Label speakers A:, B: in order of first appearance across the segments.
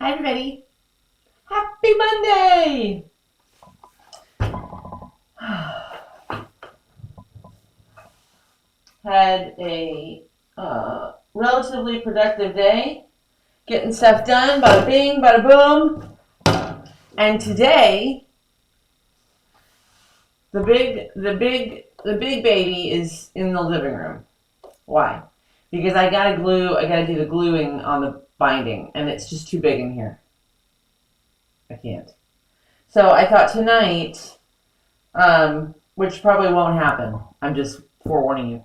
A: Hi, everybody. Happy Monday! Had a relatively productive day, getting stuff done, bada bing, bada boom. And today, the big baby is in the living room. Why? Because I gotta do the gluing on the binding, and it's just too big in here. I can't. So I thought tonight, which probably won't happen. I'm just forewarning you.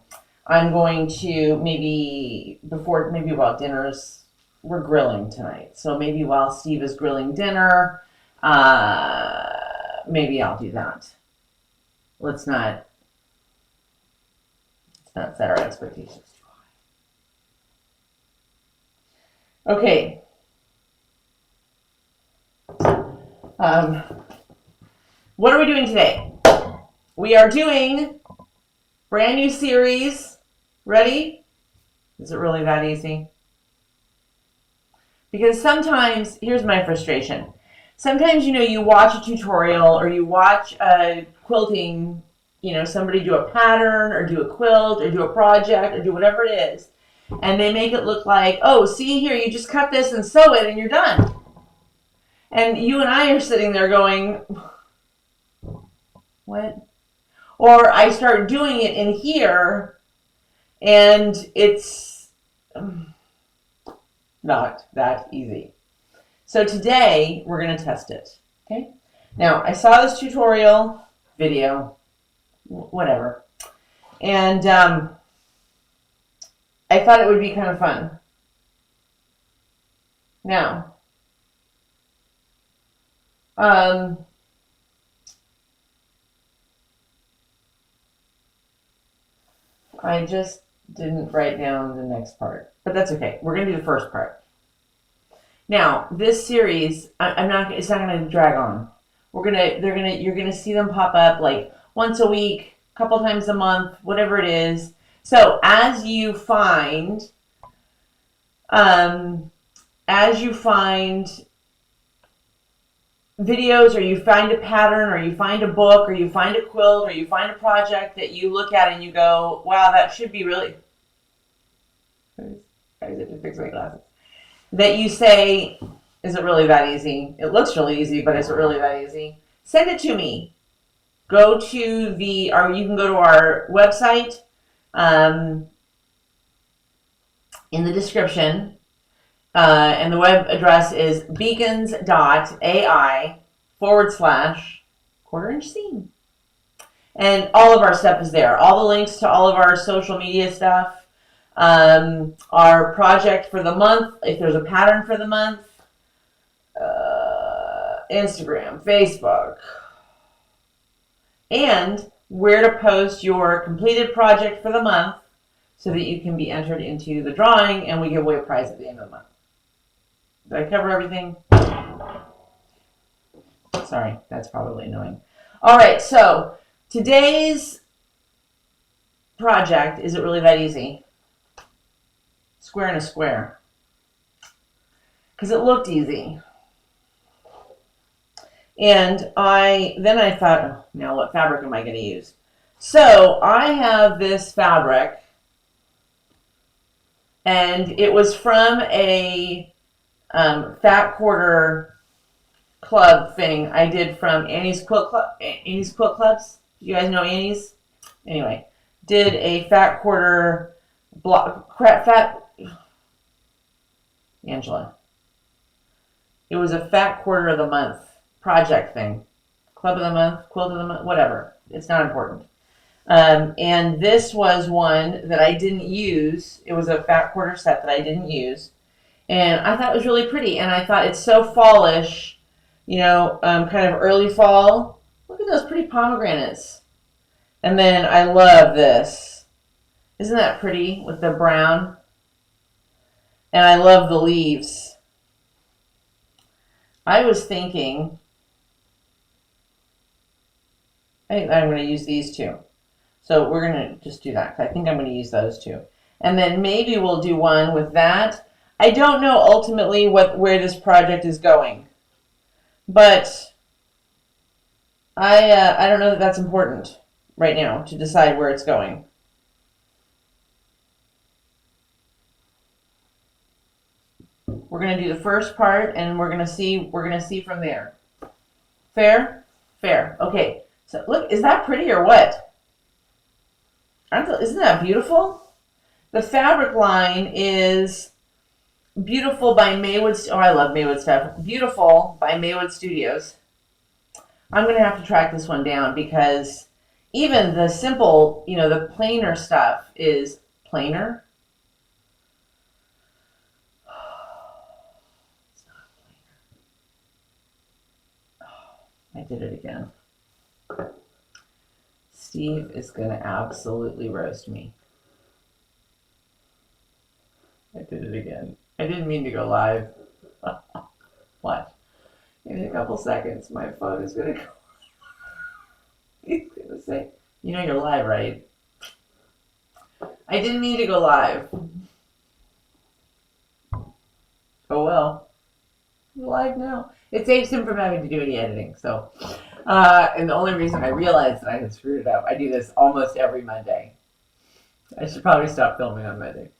A: I'm going to maybe while dinner's, we're grilling tonight. So maybe while Steve is grilling dinner, maybe I'll do that. Let's not set our expectations too high. Okay. What are we doing today? We are doing brand new series. Ready? Is it really that easy? Because sometimes, here's my frustration. Sometimes, you watch a tutorial or you watch a quilting, somebody do a pattern or do a quilt or do a project or do whatever it is. And they make it look like, oh, see here, you just cut this and sew it and you're done. And you and I are sitting there going, what? Or I start doing it in here and it's not that easy. So today we're going to test it. Okay. Now I saw this tutorial video, whatever, and I thought it would be kind of fun. Now, I just didn't write down the next part, but that's okay. We're going to do the first part. Now, this series, it's not going to drag on. You're going to see them pop up like once a week, a couple times a month, whatever it is. So as you find videos, or you find a pattern, or you find a book, or you find a quilt, or you find a project that you look at and you go, wow, that should be really... Guys, I have to fix my glasses. That you say, is it really that easy? It looks really easy, but is it really that easy? Send it to me. You can go to our website in the description. And the web address is beacons.ai/quarter-inch seam. And all of our stuff is there. All the links to all of our social media stuff. Our project for the month, if there's a pattern for the month. Instagram, Facebook. And where to post your completed project for the month so that you can be entered into the drawing and we give away a prize at the end of the month. Did I cover everything? Sorry, that's probably annoying. All right, so today's project, is it really that easy? Square and a square. Because it looked easy. And then I thought, oh, now what fabric am I going to use? So I have this fabric, and it was from a fat quarter club thing I did from Annie's Quilt Clubs. You guys know Annie's? Anyway, did a fat quarter Angela. It was a fat quarter of the month project thing. Club of the month, quilt of the month, whatever. It's not important. And this was one that I didn't use. It was a fat quarter set that I didn't use. And I thought it was really pretty. And I thought it's so fallish, kind of early fall. Look at those pretty pomegranates. And then I love this. Isn't that pretty with the brown? And I love the leaves. I was thinking, I think I'm going to use these two. So we're going to just do that. I think I'm going to use those two. And then maybe we'll do one with that. I don't know ultimately where this project is going, but I don't know that that's important right now to decide where it's going. We're gonna do the first part, and we're gonna see from there. Fair, fair. Okay. So look, is that pretty or what? Isn't that beautiful? The fabric line is Beautiful by Maywood. Oh, I love Maywood's fabric. Beautiful by Maywood Studios. I'm gonna have to track this one down because even the simple, the plainer stuff is plainer. I did it again. Steve is going to absolutely roast me. I did it again. I didn't mean to go live. Watch. In a couple seconds, my phone is going to go. He's going to say, you're live, right? I didn't mean to go live. Oh, well. I'm live now. It saves him from having to do any editing, so... and the only reason I realized that I had screwed it up, I do this almost every Monday. I should probably stop filming on Monday.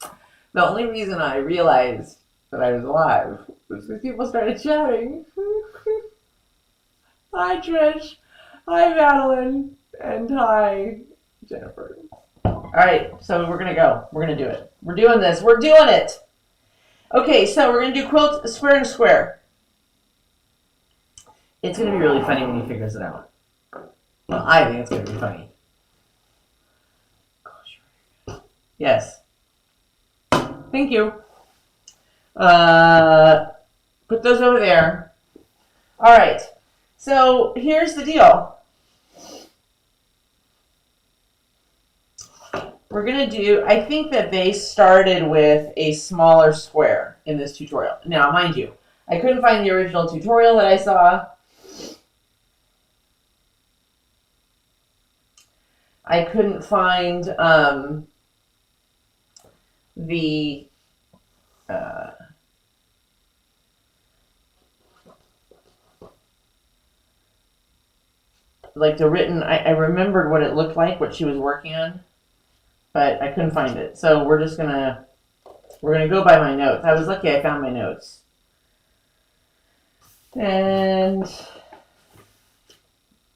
A: The only reason I realized that I was live was because people started chatting. Hi, Trish. Hi, Madeline. And hi, Jennifer. All right, so we're going to go. We're going to do it. We're doing this. We're doing it. Okay, so we're going to do quilt square and square. It's going to be really funny when he figures it out. Well, I think it's going to be funny. Yes. Thank you. Put those over there. All right. So here's the deal. We're going to do, I think that they started with a smaller square in this tutorial. Now, mind you, I couldn't find the original tutorial that I saw. I couldn't find the written. I remembered what it looked like, what she was working on, but I couldn't find it. So we're gonna go by my notes. I was lucky I found my notes, and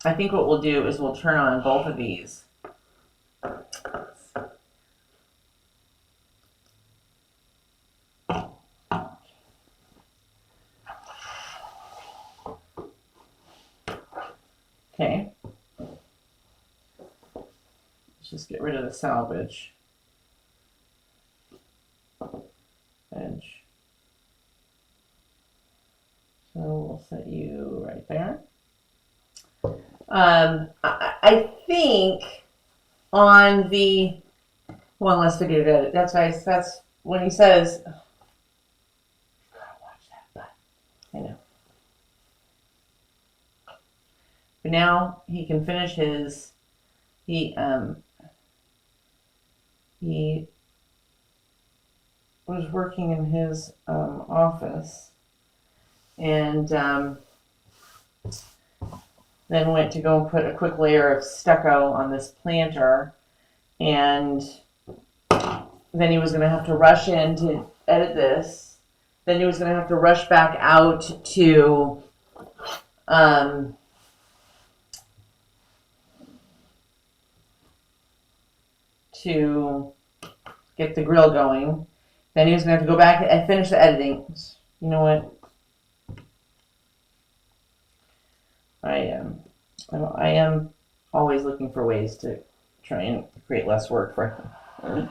A: I think what we'll do is we'll turn on both of these. Okay. Let's just get rid of the salvage edge. So we'll set you right there. I think on the one less video to edit. That's nice. That's when he says, oh, gotta watch that butt. I know. But now he can finish his. He was working in his office, and then went to go and put a quick layer of stucco on this planter, and then he was going to have to rush in to edit this. Then he was going to have to rush back out to get the grill going. Then he was going to have to go back and finish the editing. You know what? I am always looking for ways to try and create less work for him.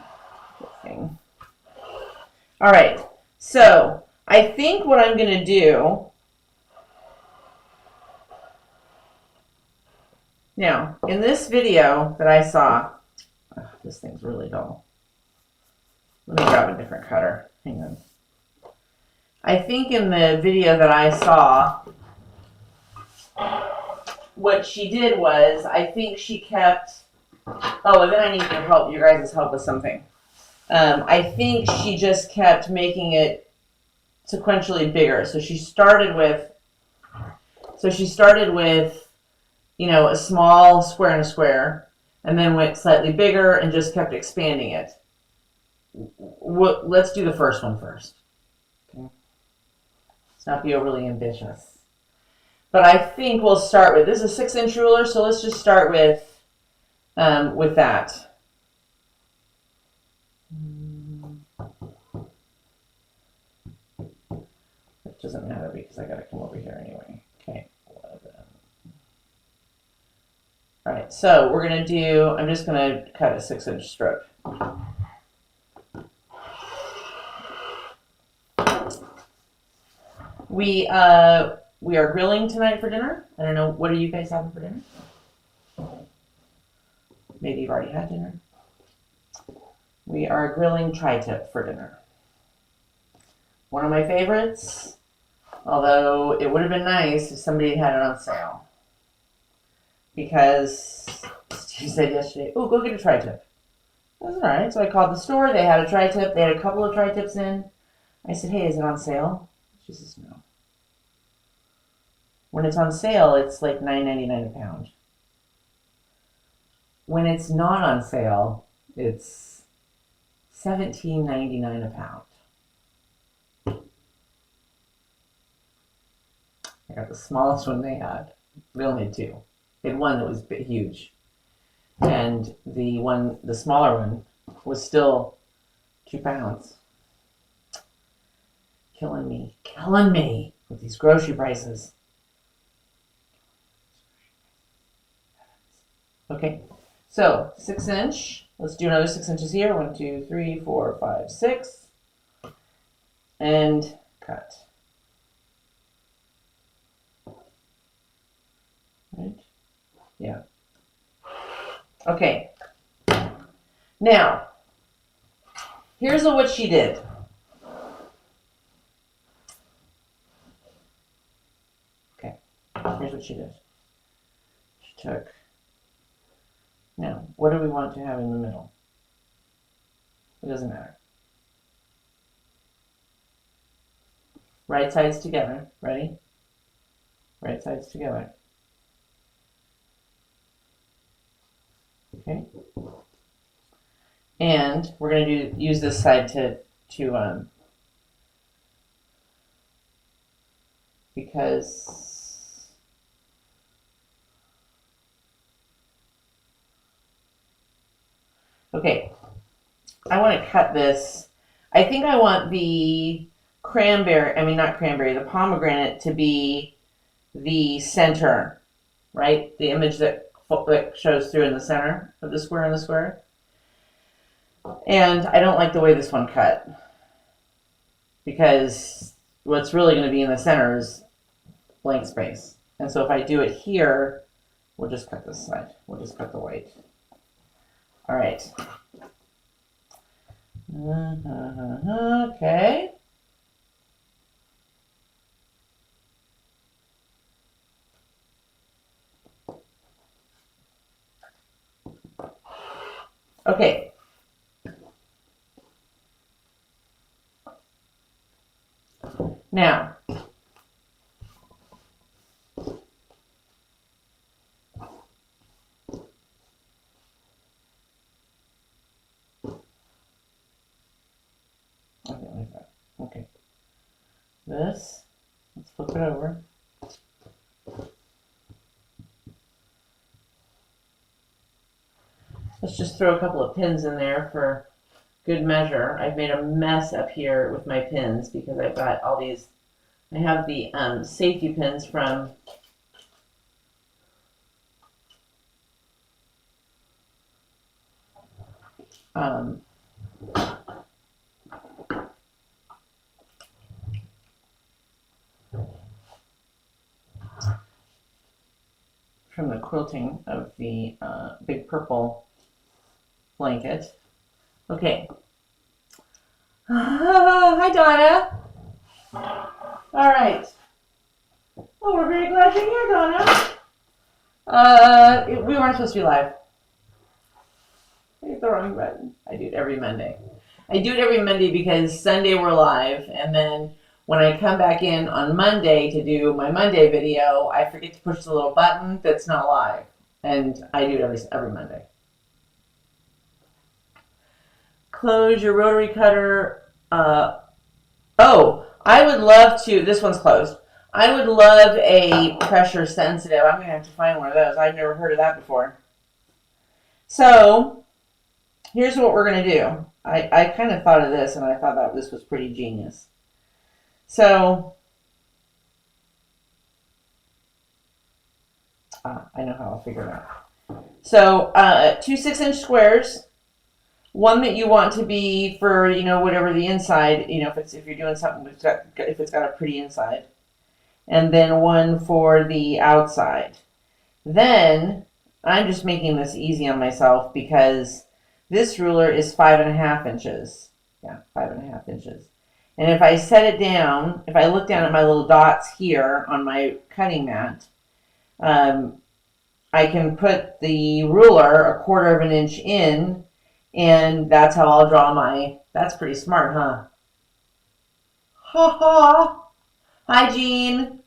A: All right, so I think what I'm going to do now, in this video that I saw, this thing's really dull. Let me grab a different cutter. Hang on. I think in the video that I saw, what she did was, I think she kept, oh, and then I need your help, your guys' help with something. I think she just kept making it sequentially bigger. So she started with, you know, a small square and a square, and then went slightly bigger and just kept expanding it. Let's do the first one first. Okay. Let's not be overly ambitious. But I think we'll start with, this is a 6-inch ruler, so let's just start with that. It doesn't matter because I got to come over here anyway. Okay, 11. All right, so we're going to do, I'm just going to cut a 6-inch strip. We are grilling tonight for dinner. I don't know, what are you guys having for dinner? Maybe you've already had dinner. We are grilling tri-tip for dinner. One of my favorites, although it would have been nice if somebody had it on sale. Because Steve said yesterday, oh, go get a tri-tip. I was all right. So I called the store. They had a tri-tip. They had a couple of tri-tips in. I said, hey, is it on sale? She says, no. When it's on sale, it's like $9.99 a pound. When it's not on sale, it's $17.99 a pound. I got the smallest one they had. They only had 2. They had one that was huge. And the smaller one was still 2 pounds. Killing me with these grocery prices. Okay, so 6-inch. Let's do another 6 inches here. 1, 2, 3, 4, 5, 6. And cut. Right? Yeah. Okay. Now, here's what she did. Okay. Here's what she did. She took. Now, what do we want to have in the middle? It doesn't matter. Right sides together. Ready? Right sides together. Okay. And we're going to use this side to because okay, I want to cut this. I think I want the the pomegranate to be the center, right? The image that shows through in the center of the square and the square. And I don't like the way this one cut because what's really going to be in the center is blank space. And so if I do it here, we'll just cut this side. We'll just cut the white. All right. Okay. Okay. Now, like that. Okay. This, let's flip it over. Let's just throw a couple of pins in there for good measure. I've made a mess up here with my pins because I've got all these. I have the safety pins from the quilting of the big purple blanket. Okay. Hi, Donna. All right. Oh, we're very glad you're here, Donna. We weren't supposed to be live. I hit the wrong button. I do it every Monday. I do it every Monday because Sunday we're live, and then when I come back in on Monday to do my Monday video, I forget to push the little button that's not live. And I do it every Monday. Close your rotary cutter. Oh, I would love to, this one's closed. I would love a pressure sensitive. I'm going to have to find one of those. I've never heard of that before. So, here's what we're going to do. I kind of thought of this, and I thought that this was pretty genius. So, I know how I'll figure it out. So, 2 6-inch squares. One that you want to be for, whatever the inside, if you're doing something if it's got a pretty inside. And then one for the outside. Then, I'm just making this easy on myself because this ruler is 5.5 inches. Yeah, 5.5 inches. And if I set it down, if I look down at my little dots here on my cutting mat, I can put the ruler 1/4 of an inch in, and that's how I'll draw that's pretty smart, huh? Ha ha! Hi, Jean.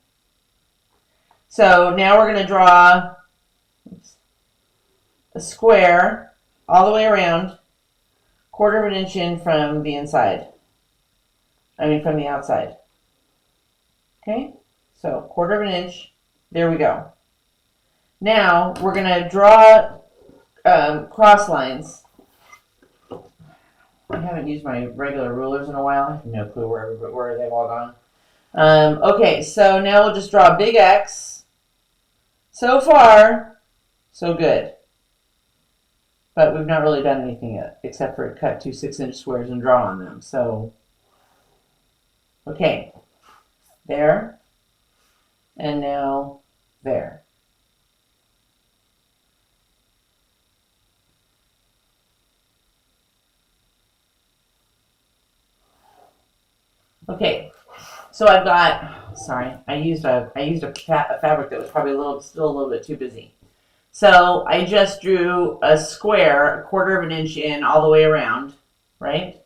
A: So now we're going to draw a square all the way around, 1/4 of an inch in from the inside. From the outside. Okay? So 1/4 of an inch. There we go. Now we're going to draw cross lines. I haven't used my regular rulers in a while. I have no clue where they've all gone. Okay, so now we'll just draw a big X. So far, so good. But we've not really done anything yet, except for cut 2 6-inch squares and draw on them. So, okay, there, and now there. Okay, so I've got, sorry, I used a fabric that was probably still a little bit too busy. So I just drew a square 1/4 of an inch in all the way around, right?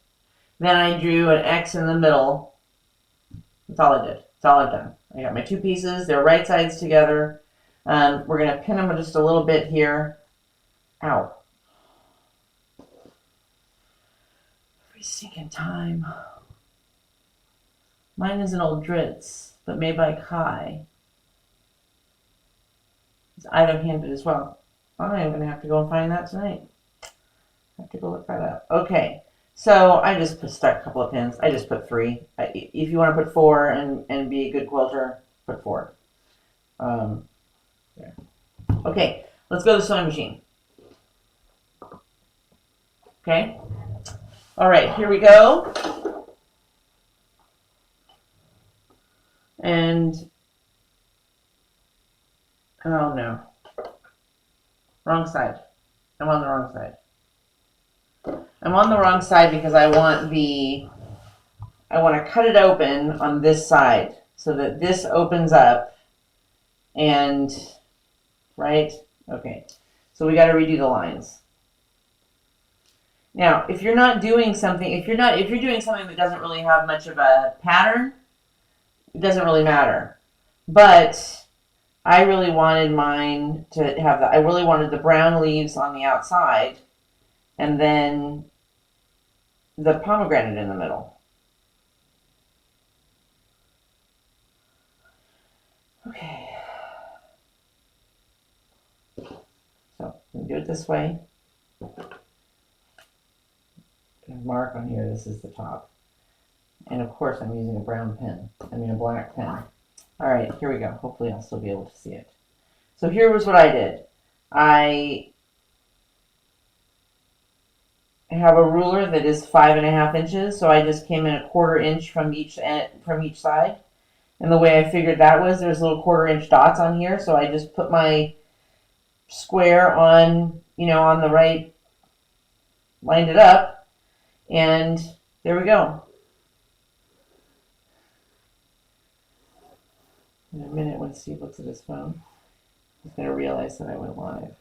A: Then I drew an X in the middle. That's all I did. That's all I've done. I got my 2 pieces. They're right sides together. We're going to pin them just a little bit here. Ow. Every sinking time. Mine is an old Dritz, but made by Kai. It's item-handed as well. I'm going to have to go and find that tonight. I have to go look that up. Okay, so I just stuck a couple of pins. I just put 3. If you want to put 4 and be a good quilter, put 4. There. Okay, let's go to the sewing machine. Okay? All right, here we go. And, oh no. Wrong side. I'm on the wrong side. I'm on the wrong side because I want to cut it open on this side so that this opens up and, right? Okay. So we got to redo the lines. Now, if you're doing something that doesn't really have much of a pattern, it doesn't really matter. But I really wanted mine to have I really wanted the brown leaves on the outside and then the pomegranate in the middle. Okay. So I'm going to do it this way. Mark on here, this is the top. And of course I'm using a black pen. All right, here we go. Hopefully I'll still be able to see it. So here was what I did. I have a ruler that is 5.5 inches, so I just came in 1/4 inch from each side. And the way I figured that was there's little 1/4 inch dots on here, so I just put my square on, on the right, lined it up, and there we go. In a minute, when Steve looks at his phone, he's going to realize that I went live.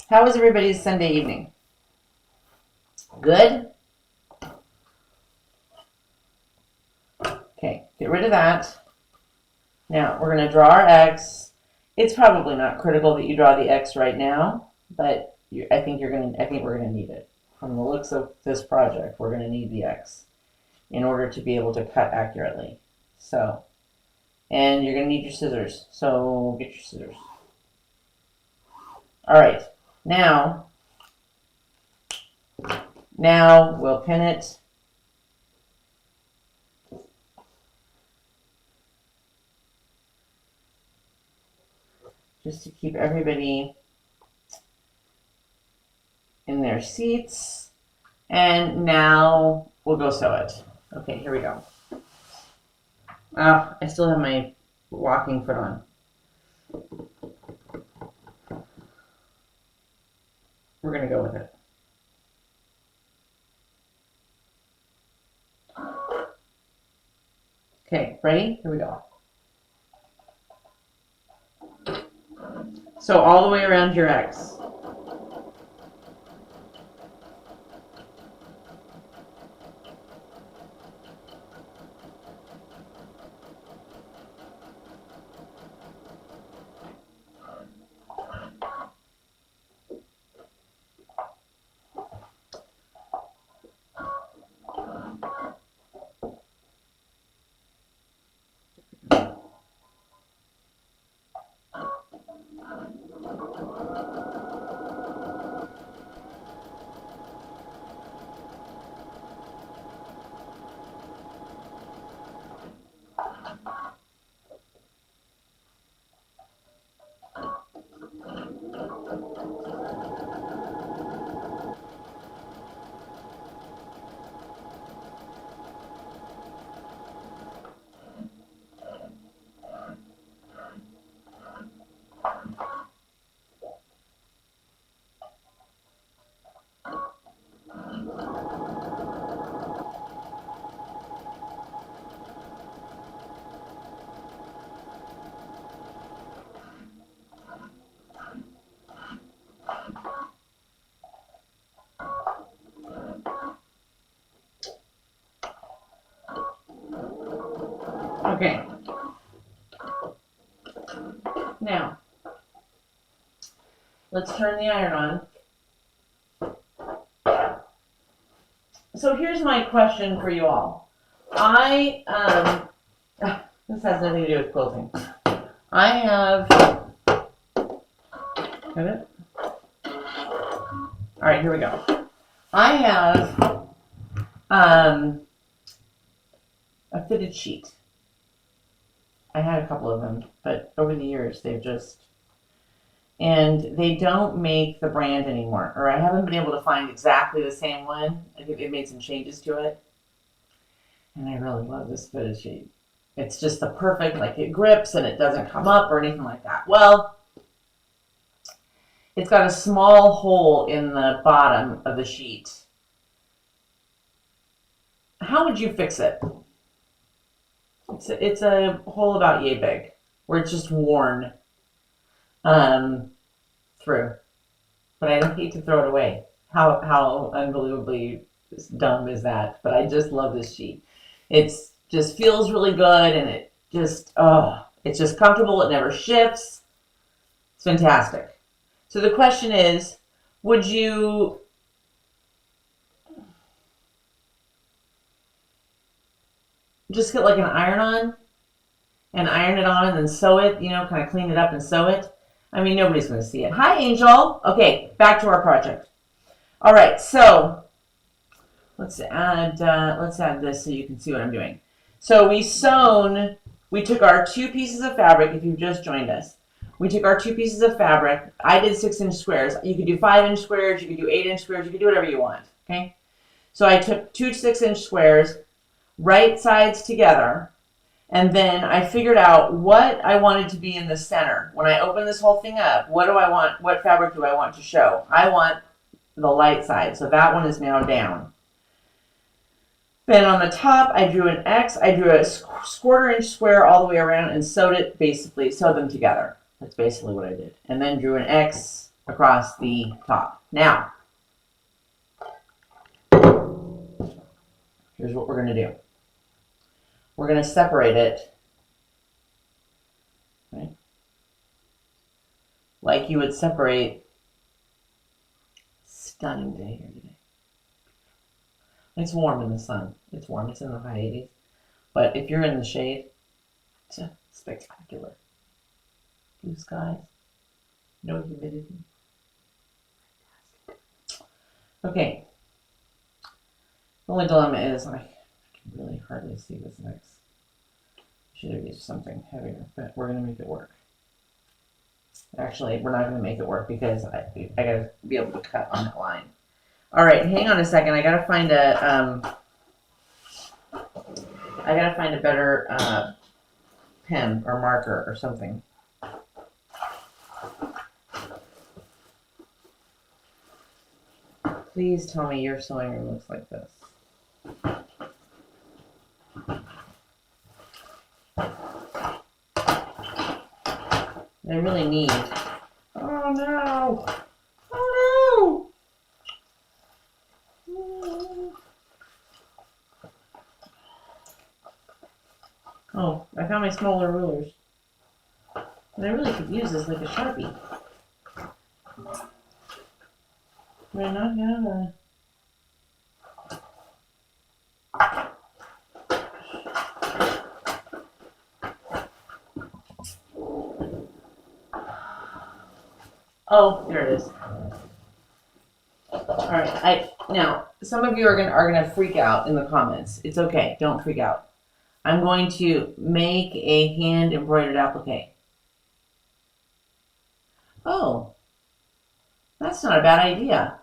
A: How was everybody's Sunday evening? Good? Okay, get rid of that. Now we're going to draw our X. It's probably not critical that you draw the X right now, but I think we're going to need it. From the looks of this project, we're going to need the X in order to be able to cut accurately. So, and you're going to need your scissors. So get your scissors. All right, now we'll pin it. Just to keep everybody in their seats. And now we'll go sew it. Okay, here we go. I still have my walking foot on. We're going to go with it. Okay, ready? Here we go. So all the way around your X. Okay. Now, let's turn the iron on. So here's my question for you all. This has nothing to do with quilting. I have, got it? All right, here we go. I have a fitted sheet. I had a couple of them, but over the years they've just, and they don't make the brand anymore, or I haven't been able to find exactly the same one. I think they've made some changes to it. And I really love this fitted sheet. It's just the perfect, like it grips and it doesn't come up or anything like that. Well, it's got a small hole in the bottom of the sheet. How would you fix it? It's a hole about yay big, where it's just worn through. But I'd hate to throw it away. How unbelievably dumb is that? But I just love this sheet. It's just feels really good, and it's just comfortable. It never shifts. It's fantastic. So the question is, would you just get like an iron-on and iron it on and then sew it, kind of clean it up and sew it? I mean, nobody's going to see it. Hi, Angel. Okay, back to our project. All right, so let's add this so you can see what I'm doing. So we took our 2 pieces of fabric, if you've just joined us. We took our 2 pieces of fabric. I did 6-inch squares. You could do 5-inch squares, you could do 8-inch squares, you could do whatever you want, okay? So I took 2 6-inch squares, right sides together, and then I figured out what I wanted to be in the center. When I open this whole thing up, what fabric do I want to show? I want the light side, so that one is now down. Then on the top, I drew an X. I drew a 1/4-inch square all the way around and sewed them together. That's basically what I did. And then drew an X across the top. Now, here's what we're going to do. we're going to separate it, right? Like you would separate. Stunning day here today. It's warm in the sun. It's warm. It's in the high 80s. But if you're in the shade, it's spectacular. Blue skies. No humidity. Okay. The only dilemma is I can really hardly see this next. Should have used something heavier, but we're going to make it work. Actually, we're not going to make it work because I got to be able to cut on that line. All right, hang on a second. I got to find a better pen or marker or something. Please tell me your sewing room looks like this. I really need. Oh no! Oh no! Oh, I found my smaller rulers. And I really could use this like a Sharpie. Do I not have a... Oh, there it is. All right. Now some of you are gonna freak out in the comments. It's okay. Don't freak out. I'm going to make a hand embroidered applique. Oh, that's not a bad idea.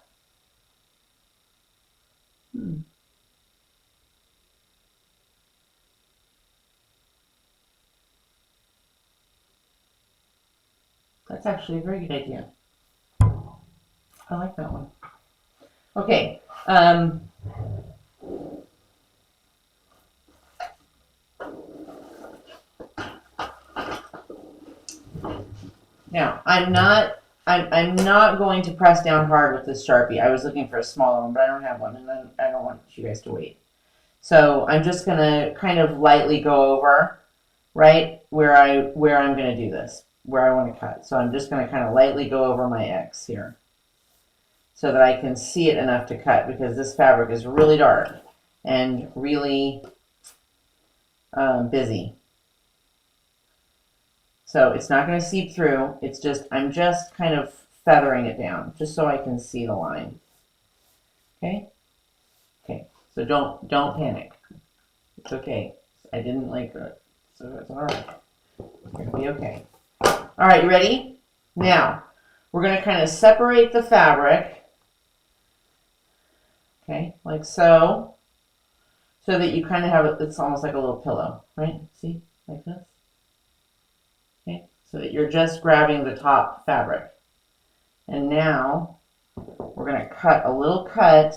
A: That's actually a very good idea. I like that one. Okay. Now I'm not going to press down hard with this Sharpie. I was looking for a smaller one, but I don't have one, and then I don't want you guys to wait. So I'm just gonna kind of lightly go over, right where I'm gonna do this, where I want to cut. So I'm just gonna kind of lightly go over my X here, so that I can see it enough to cut, because this fabric is really dark and really busy. So it's not going to seep through. It's just, I'm just kind of feathering it down, just so I can see the line. Okay? Okay, so don't panic. It's okay. I didn't like it, so it's all right. You're going to be okay. All right, you ready? Now, we're going to kind of separate the fabric. Okay, like so. So that you kind of have it, it's almost like a little pillow, right? See, like this. Okay, so that you're just grabbing the top fabric. And now we're going to cut a little cut.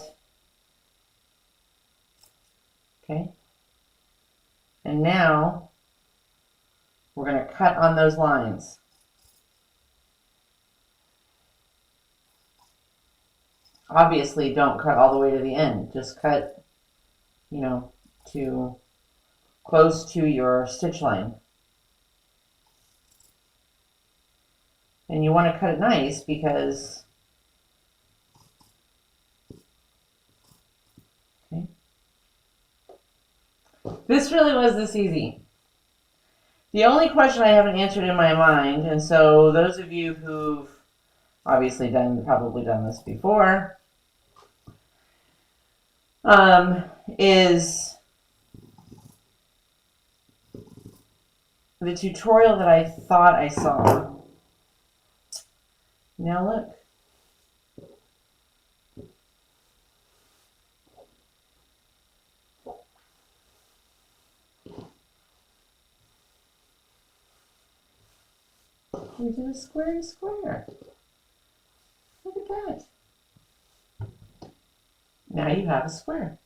A: Okay. And now we're going to cut on those lines. Obviously, don't cut all the way to the end. Just cut, to close to your stitch line. And you want to cut it nice because, okay, this really was this easy. The only question I haven't answered in my mind, and so those of you who've obviously probably done this before, is the tutorial that I thought I saw. Now look. We did a square and square. Look at that. Now you have a square.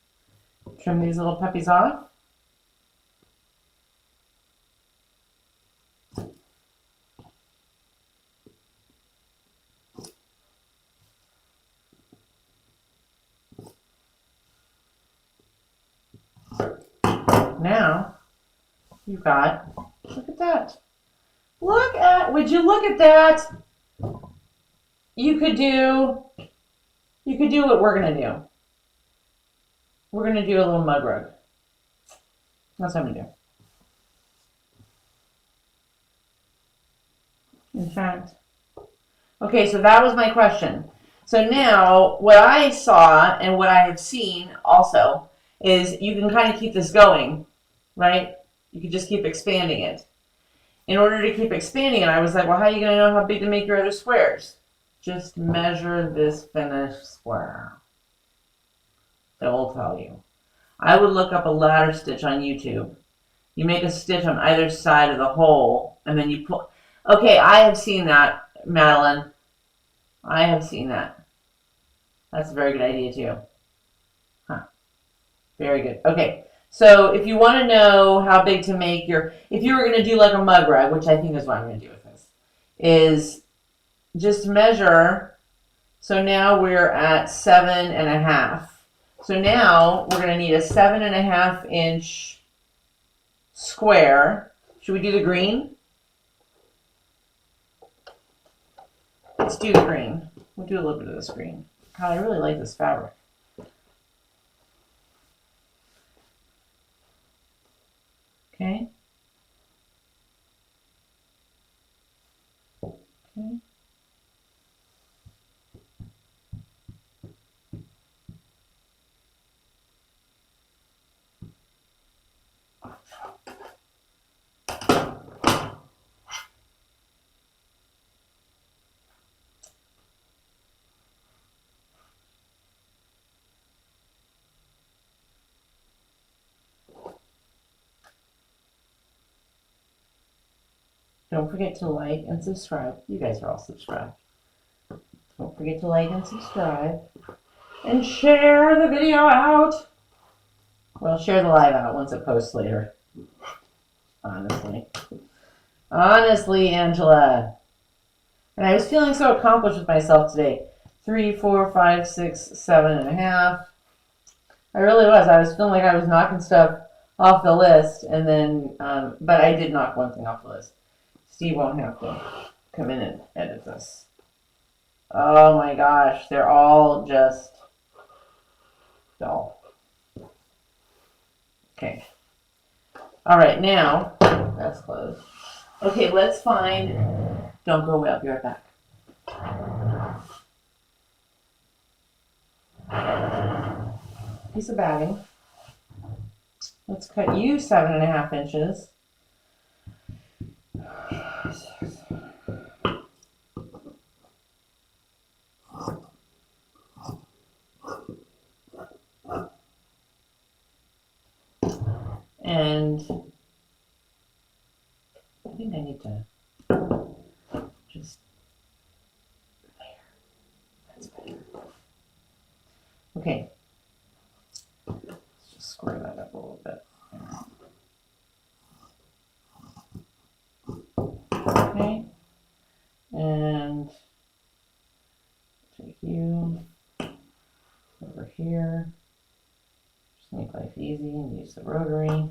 A: Trim these little puppies off. Now you've got, look at that. Would you look at that? You could do what we're gonna do. We're gonna do a little mug rug. That's what I'm gonna do. In fact, okay, so that was my question. So now, what I saw and what I have seen also is you can kind of keep this going, right? You can just keep expanding it. In order to keep expanding it, I was like, well, how are you going to know how big to make your other squares? Just measure this finished square. That will tell you. I would look up a ladder stitch on YouTube. You make a stitch on either side of the hole, and then you pull. Okay, I have seen that, Madeline. I have seen that. That's a very good idea, too. Huh. Very good. Okay, so if you want to know how big to make if you were going to do like a mug rug, which I think is what I'm going to do with this, is just measure. So now we're at 7.5. So now we're going to need a 7.5 inch square. Should we do the green? Let's do the green. We'll do a little bit of this green. God, I really like this fabric. Okay. Okay. Don't forget to like and subscribe. You guys are all subscribed. Don't forget to like and subscribe. And share the video out. Well, share the live out once it posts later. Honestly. Honestly, Angela. And I was feeling so accomplished with myself today. 3, 4, 5, 6, 7.5. I really was. I was feeling like I was knocking stuff off the list. And then, but I did knock one thing off the list. Steve won't have to come in and edit this. Oh my gosh, they're all just dull. Okay. All right, now that's closed. Okay, let's find. Don't go away. I'll be right back. Piece of batting. Let's cut you 7.5 inches. And I think I need to just there. That's better. Okay. Let's just square that up a little bit. Okay. And take you over here. Just make life easy and use the rotary.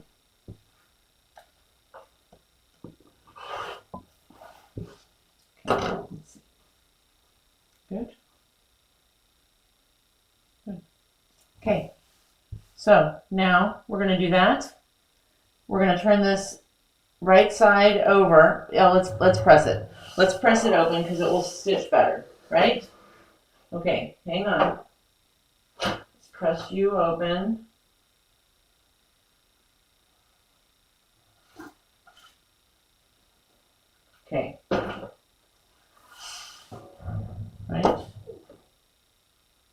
A: Okay, let's see. Good. Good. Okay. So now we're going to do that. We're going to turn this right side over. Yeah, let's press it. Let's press it open because it will stitch better, right? Okay, hang on. Let's press you open. Okay. Right?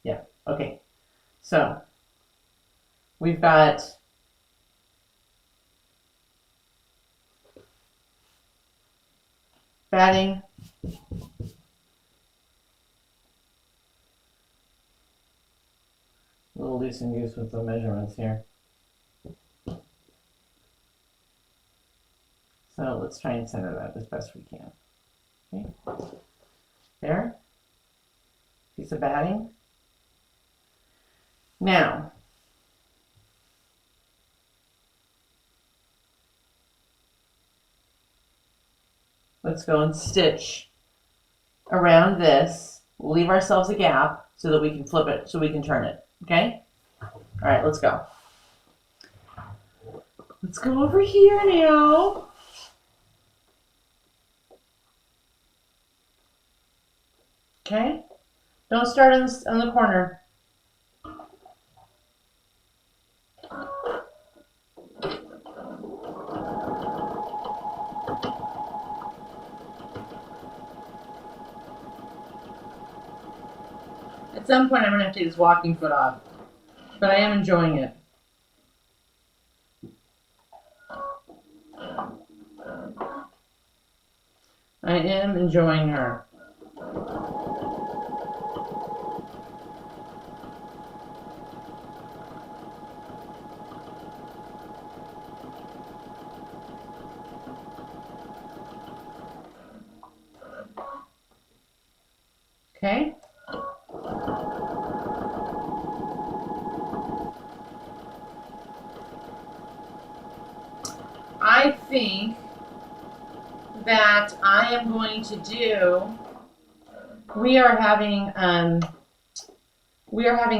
A: Yeah, okay. So we've got batting. A little loose and goose with the measurements here. So let's try and center that as best we can. Okay. There. Piece of batting. Now, Let's go and stitch around this. We'll leave ourselves a gap so that we can flip it, so we can turn it. Okay? All right, let's go. Let's go over here now. Okay? Don't start on the corner. At some point, I'm going to have to take this walking foot off, but I am enjoying it. I am enjoying her. Okay. I think that I am going to do, we are having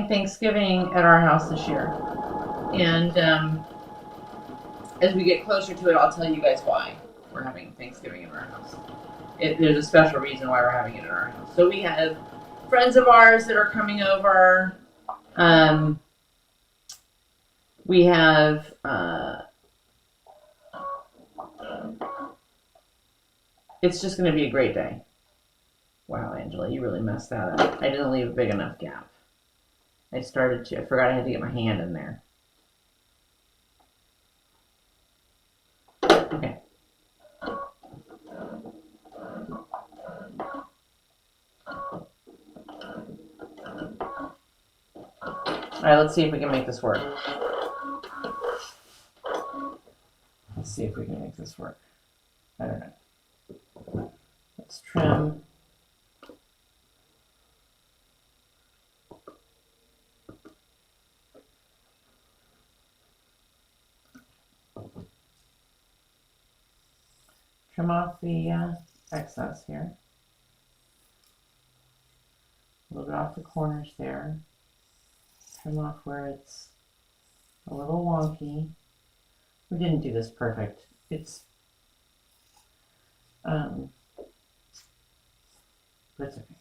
A: Thanksgiving at our house this year. And as we get closer to it, I'll tell you guys why we're having Thanksgiving in our house. There's a special reason why we're having it in our house. So we have friends of ours that are coming over. We have it's just going to be a great day. Wow, Angela, you really messed that up. I didn't leave a big enough gap. I forgot I had to get my hand in there. Okay. All right, let's see if we can make this work. Let's see if we can make this work. I don't know. Let's trim. Trim off the excess here. A little bit off the corners there. Trim off where it's a little wonky. We didn't do this perfect. It's but it's okay.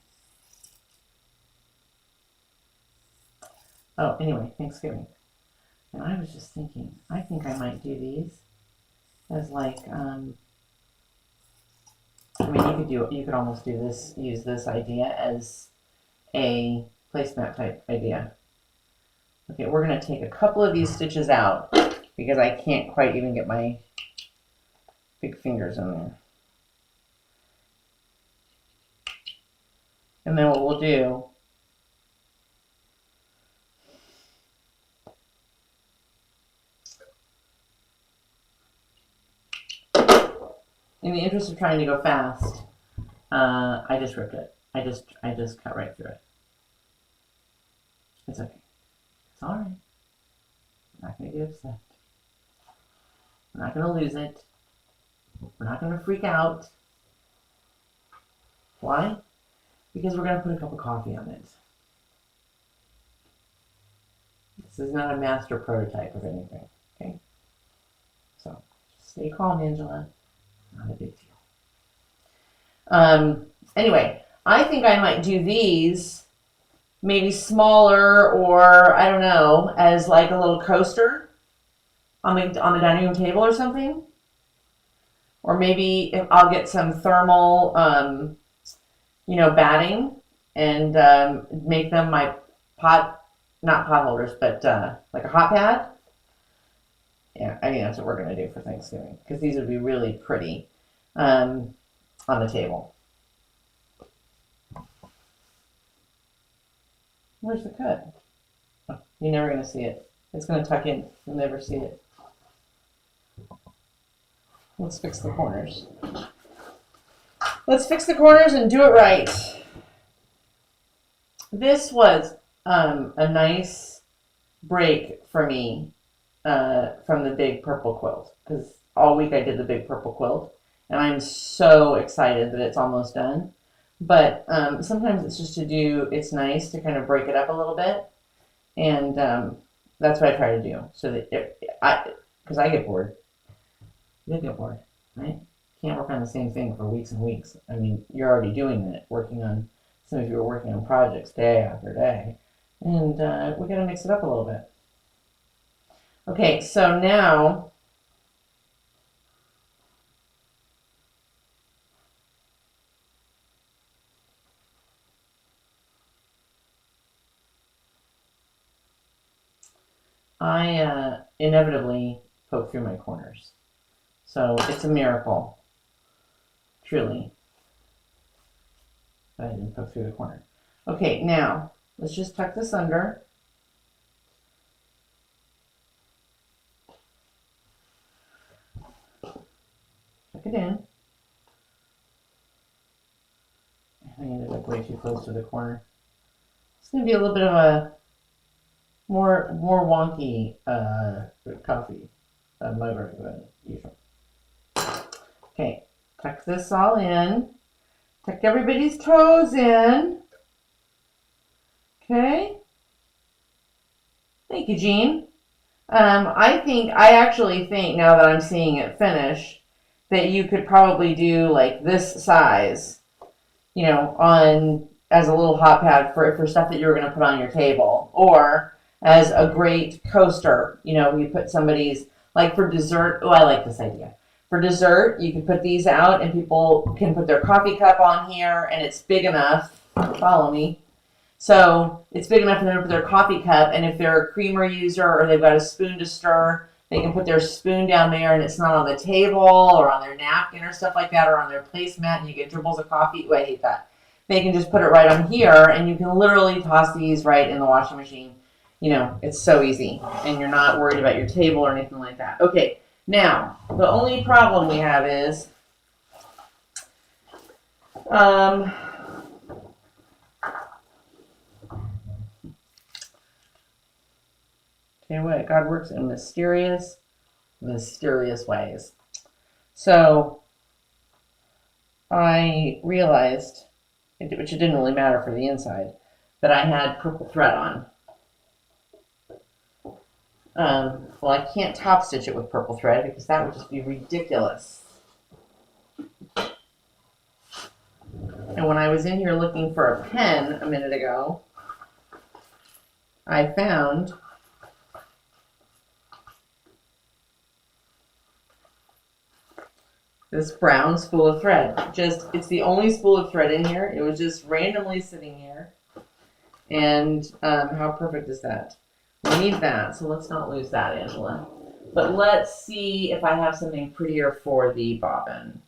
A: Oh, anyway, Thanksgiving. And I was just thinking, I think I might do these as like I mean, you could almost use this idea as a placemat type idea. Okay, we're going to take a couple of these stitches out because I can't quite even get my big fingers in there. And then what we'll do in the interest of trying to go fast, I just ripped it. I just cut right through it. It's okay. It's all right. I'm not going to get upset. We're not going to lose it. We're not going to freak out. Why? Because we're going to put a cup of coffee on it. This is not a master prototype of anything, okay? So, just stay calm, Angela. Not a big deal. Anyway, I think I might do these maybe smaller, or I don't know, as like a little coaster on the dining room table or something. Or maybe if I'll get some thermal, batting and make them my not pot holders, but like a hot pad. Yeah, I think that's what we're going to do for Thanksgiving, because these would be really pretty on the table. Where's the cut? Oh, you're never going to see it. It's going to tuck in. You'll never see it. Let's fix the corners. Let's fix the corners and do it right. This was a nice break for me from the big purple quilt, because all week I did the big purple quilt, and I'm so excited that it's almost done. But sometimes it's just it's nice to kind of break it up a little bit, and that's what I try to do. So that because I get bored, you get bored, right? Can't work on the same thing for weeks and weeks. I mean, you're already doing it, some of you are working on projects day after day, and we got to mix it up a little bit. Okay, so now I inevitably poke through my corners. So it's a miracle, truly, that I didn't poke through the corner. Okay, now let's just tuck this under. Tuck it in. I ended up way too close to the corner. It's going to be a little bit of a more wonky coffee mug than usual. Okay, tuck this all in. Tuck everybody's toes in. Okay. Thank you, Jean. I actually think now that I'm seeing it finish, that you could probably do like this size, on as a little hot pad for stuff that you're going to put on your table, or as a great coaster. You put somebody's, like for dessert. Oh, I like this idea. For dessert, you can put these out and people can put their coffee cup on here, and it's big enough. Follow me. So it's big enough for them to put their coffee cup, and if they're a creamer user or they've got a spoon to stir, they can put their spoon down there and it's not on the table or on their napkin or stuff like that, or on their placemat, and you get dribbles of coffee. Oh, I hate that. They can just put it right on here, and you can literally toss these right in the washing machine. It's so easy, and you're not worried about your table or anything like that. Okay, now, the only problem we have is, tell you what, God works in mysterious ways. So I realized, which it didn't really matter for the inside, that I had purple thread on. Well, I can't top stitch it with purple thread because that would just be ridiculous. And when I was in here looking for a pen a minute ago, I found this brown spool of thread. It's the only spool of thread in here. It was just randomly sitting here. And how perfect is that? We need that, so let's not lose that, Angela. But let's see if I have something prettier for the bobbin.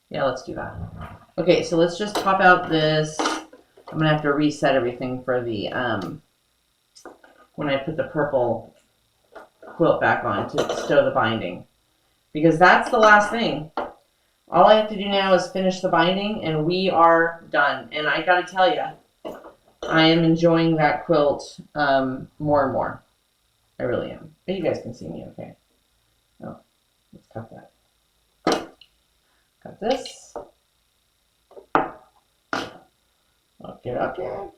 A: Yeah, let's do that. Okay, so let's just pop out this. I'm gonna have to reset everything for the when I put the purple quilt back on to stow the binding, because that's the last thing. All I have to do now is finish the binding, and we are done. And I gotta tell you, I am enjoying that quilt more and more. I really am. But you guys can see me okay. Oh, let's cut that. Cut this. Okay.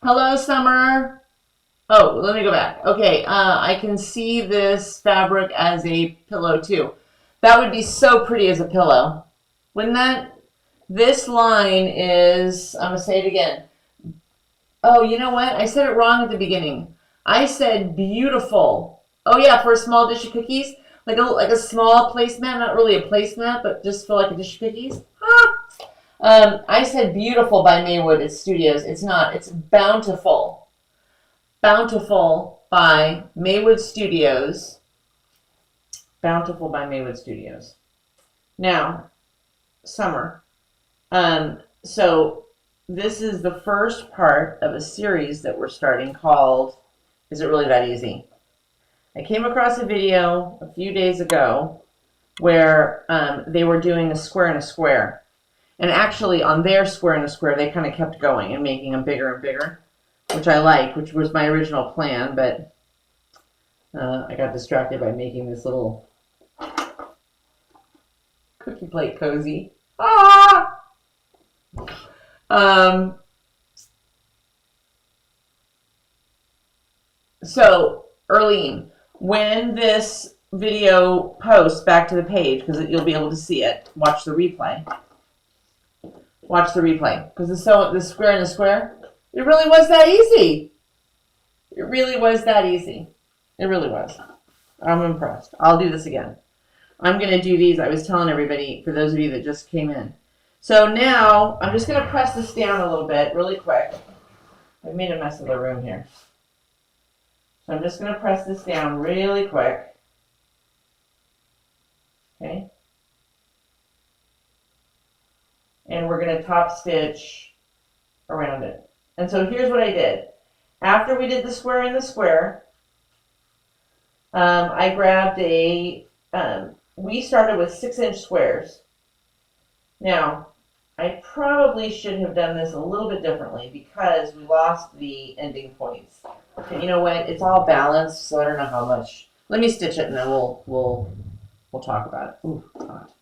A: Hello, Summer. Oh, let me go back. Okay, I can see this fabric as a pillow too. That would be so pretty as a pillow. Wouldn't that? This line is, I'm going to say it again. Oh, you know what? I said it wrong at the beginning. I said beautiful. Oh yeah, for a small dish of cookies? Like a small placemat, not really a placemat, but just for like a dish of cookies. I said beautiful by Maywood Studios. It's not. It's bountiful. Bountiful by Maywood Studios. Bountiful by Maywood Studios. Now, Summer. So this is the first part of a series that we're starting called Is It Really That Easy? I came across a video a few days ago where they were doing a square and a square. And actually on their square and a square, they kind of kept going and making them bigger and bigger, which I liked, which was my original plan. But I got distracted by making this little cookie plate cozy. Ah! So, Earlene, when this video posts back to the page, because you'll be able to see it, watch the replay. Watch the replay. Because the square and the square, it really was that easy. It really was that easy. It really was. I'm impressed. I'll do this again. I'm going to do these. I was telling everybody, for those of you that just came in. So now, I'm just going to press this down a little bit, really quick. I've made a mess of the room here. So I'm just going to press this down really quick. Okay. And we're going to top stitch around it. And so here's what I did. After we did the square in the square, I grabbed we started with 6-inch squares. Now, I probably should have done this a little bit differently because we lost the ending points. And you know what? It's all balanced, so I don't know how much. Let me stitch it and then we'll talk about it. Ooh, it's hot.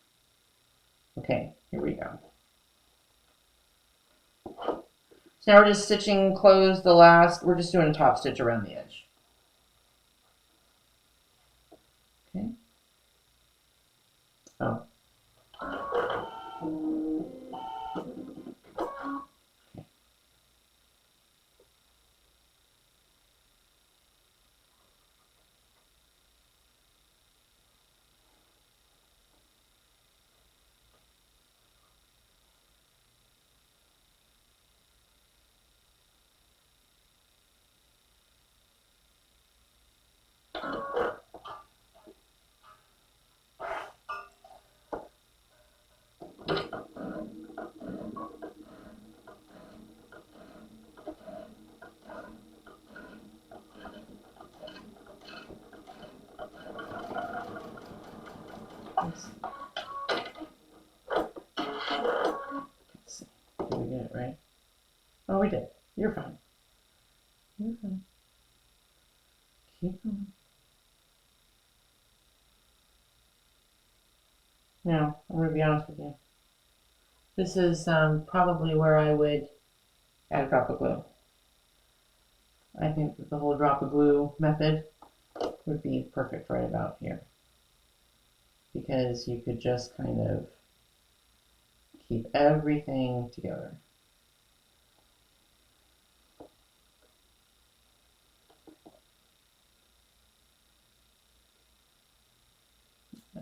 A: Okay, here we go. So now we're just stitching close the last, we're just doing a top stitch around the edge. Okay. Oh. Let's see. Did we get it right? Oh, we did. You're fine. You're fine. Keep going. Now, I'm going to be honest with you. This is probably where I would add a drop of glue. I think that the whole drop of glue method would be perfect right about here. Because you could just kind of keep everything together.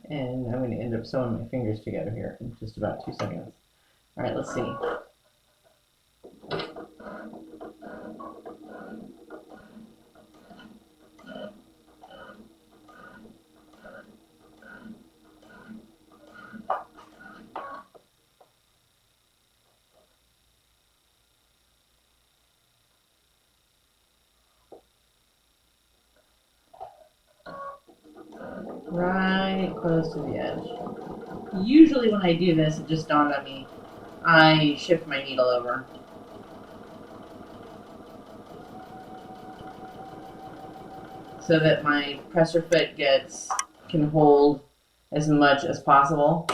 A: And I'm going to end up sewing my fingers together here in just about 2 seconds. All right, let's see. Right close to the edge. Usually when I do this, it just dawned on me, I shift my needle over. So that my presser foot can hold as much as possible,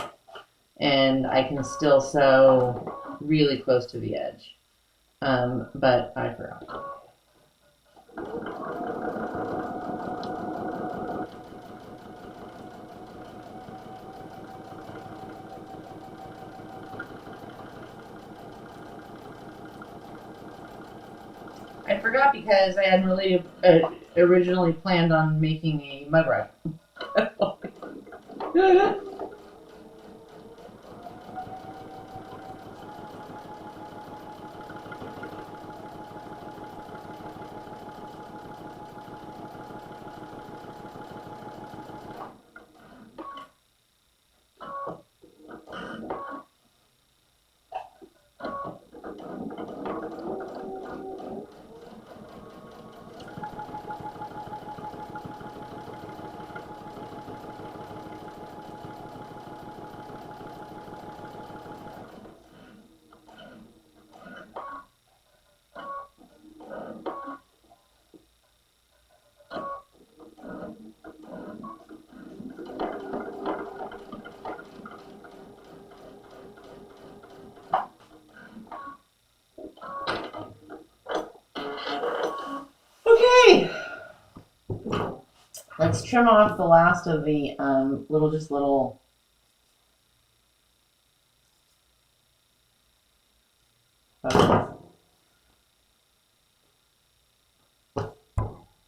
A: and I can still sew really close to the edge. But I forgot. I forgot because I hadn't really originally planned on making a mug wrap. let's trim off the last of the little.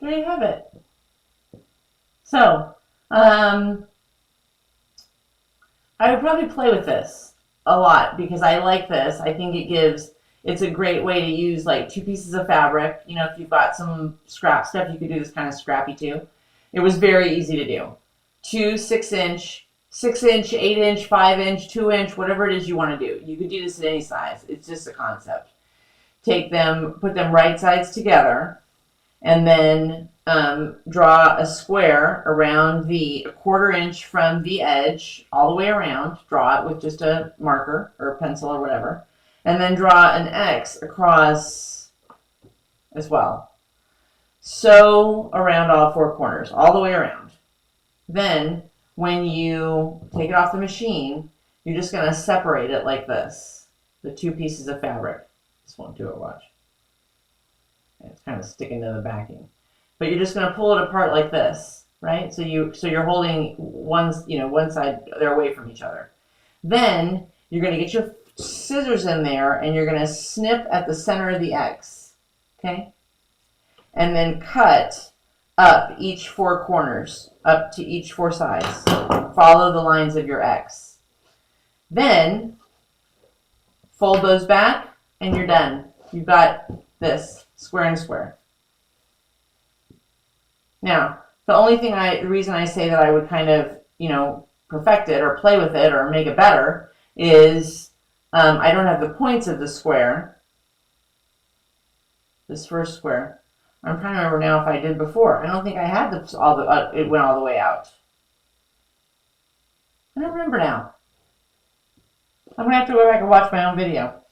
A: There you have it. So, I would probably play with this a lot because I like this. I think it's a great way to use like 2 pieces of fabric. You know, if you've got some scrap stuff, you could do this kind of scrappy too. It was very easy to do. 2 6-inch, 6-inch, 8-inch, 5-inch, 2-inch, whatever it is you want to do. You could do this at any size. It's just a concept. Take them, put them right sides together, and then draw a square around a 1/4 inch from the edge all the way around. Draw it with just a marker or a pencil or whatever, and then draw an X across as well. Sew around all 4 corners, all the way around. Then when you take it off the machine, you're just going to separate it like this, the 2 pieces of fabric. This won't do it, watch. It's kind of sticking to the backing. But you're just going to pull it apart like this, right? So you're holding one side, they're away from each other. Then you're going to get your scissors in there and you're going to snip at the center of the X, okay? And then cut up each 4 corners, up to each 4 sides. Follow the lines of your X. Then fold those back and you're done. You've got this square and square. Now, the reason I say that I would kind of, perfect it or play with it or make it better is I don't have the points of the square, this first square. I'm trying to remember now if I did before. I don't think I had it went all the way out. I don't remember now. I'm going to have to go back and watch my own video.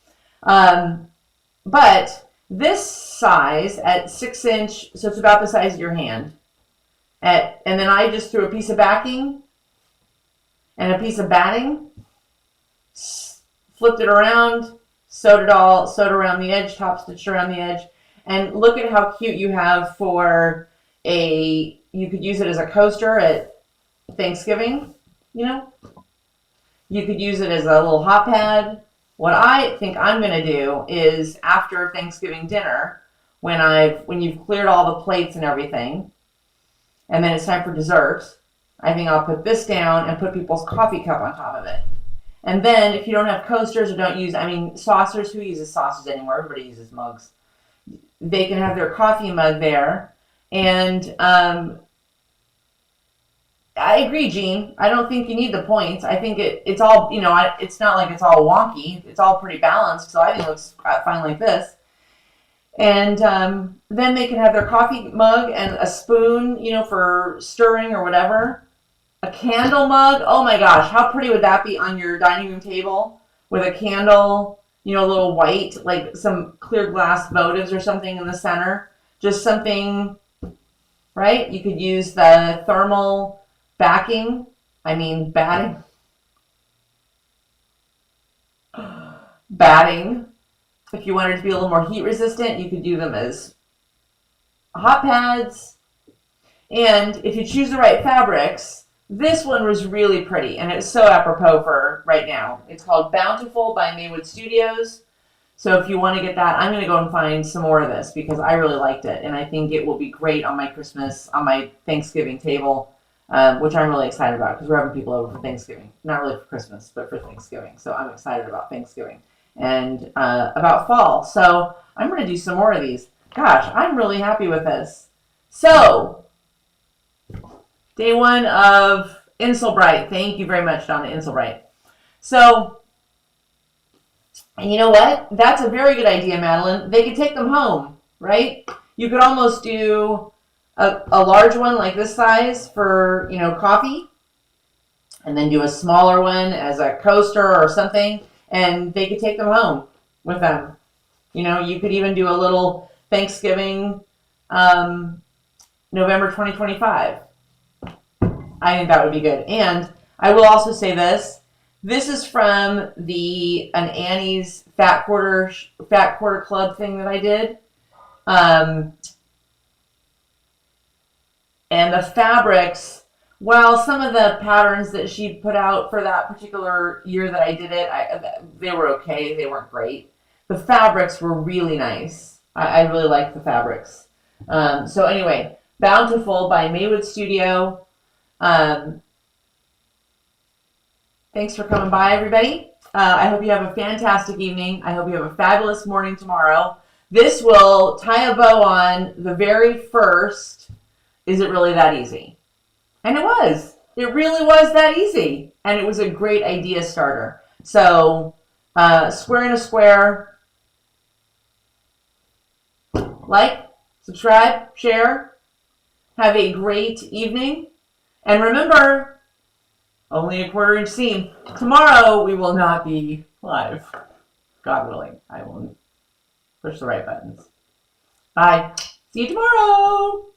A: But this size at 6-inch, so it's about the size of your hand. And then I just threw a piece of backing and a piece of batting, flipped it around, sewed around the edge, top stitched around the edge. And look at how cute you have you could use it as a coaster at Thanksgiving, You could use it as a little hot pad. What I think I'm going to do is after Thanksgiving dinner, when you've cleared all the plates and everything, and then it's time for dessert, I think I'll put this down and put people's coffee cup on top of it. And then if you don't have coasters or saucers, who uses saucers anymore? Everybody uses mugs. They can have their coffee mug there. And I agree, Jean. I don't think you need the points. I think it's all, it's not like it's all wonky. It's all pretty balanced. So I think it looks fine like this. And then they can have their coffee mug and a spoon, for stirring or whatever. A candle mug. Oh my gosh, how pretty would that be on your dining room table with a candle, a little white, like some clear glass votives or something in the center. Just something, right? You could use the thermal batting. Batting. If you wanted to be a little more heat resistant, you could do them as hot pads. And if you choose the right fabrics, this one was really pretty and it's so apropos for right now. It's called Bountiful by Maywood Studios. So if you want to get that, I'm going to go and find some more of this because I really liked it. And I think it will be great on my Thanksgiving table, which I'm really excited about because we're having people over for Thanksgiving. Not really for Christmas, but for Thanksgiving. So I'm excited about Thanksgiving and about fall. So I'm going to do some more of these. Gosh, I'm really happy with this. So, day 1 of Inselbright. Thank you very much, Donna Inselbright. So, and you know what? That's a very good idea, Madeline. They could take them home, right? You could almost do a large one like this size for, coffee, and then do a smaller one as a coaster or something, and they could take them home with them. You could even do a little Thanksgiving November 2025. I think that would be good. And I will also say this. This is from an Annie's Fat Quarter Club thing that I did. And the fabrics, while some of the patterns that she put out for that particular year that I did it, they were okay. They weren't great. The fabrics were really nice. I really liked the fabrics. So anyway, Bountiful by Maywood Studio. Thanks for coming by, everybody. I hope you have a fantastic evening. I hope you have a fabulous morning tomorrow. This will tie a bow on the very first Is It Really That Easy? And it was. It really was that easy. And it was a great idea starter. So, square in a square. Like, subscribe, share. Have a great evening. And remember, only a 1/4 inch seam. Tomorrow we will not be live. God willing. I will push the right buttons. Bye. See you tomorrow.